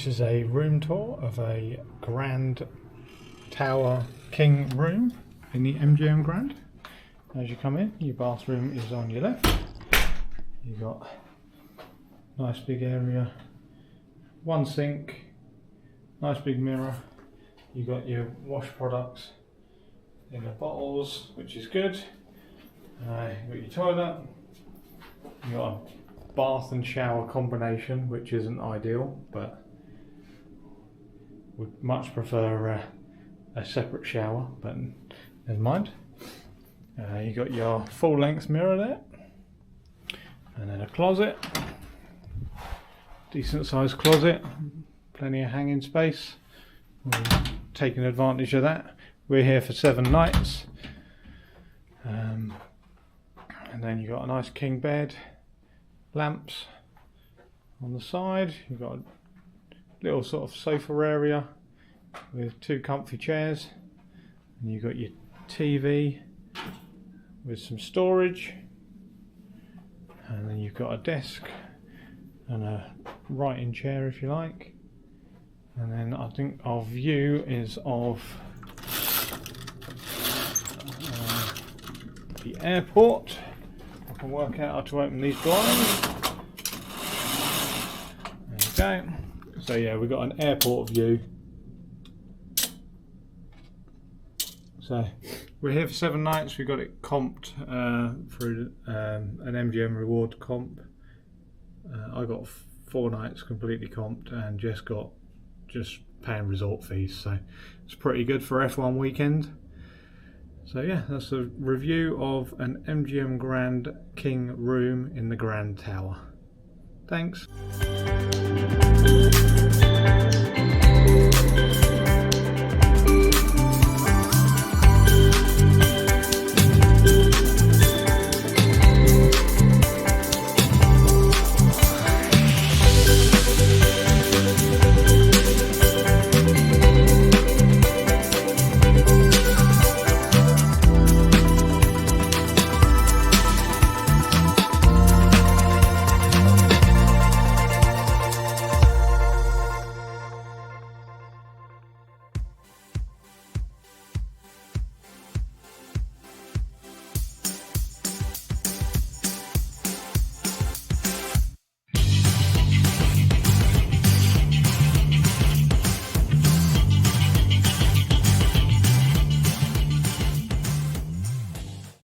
This is a room tour of a Grand Tower King room in the MGM Grand. As you come in, your bathroom is on your left. You've got a nice big area, one sink, nice big mirror. You've got your wash products in the bottles, which is good. You've got your toilet. You've got a bath and shower combination, which isn't ideal, but would much prefer a separate shower, but never mind. You got your full length mirror there, and then a closet, decent sized closet, plenty of hanging space. We're taking advantage of that. We're here for 7 nights, and then you got a nice king bed, lamps on the side. You've got a little sort of sofa area with 2 comfy chairs, and you've got your TV with some storage, and then you've got a desk and a writing chair if you like, and then I think our view is of the airport. I can work out how to open these blinds. There you go. So yeah, we've got an airport view. So we're here for 7 nights. We got it comped through an MGM reward comp. I got 4 nights completely comped, and Jess got just paying resort fees. So it's pretty good for F1 weekend. So yeah, that's a review of an MGM Grand King room in the Grand Tower. Thanks.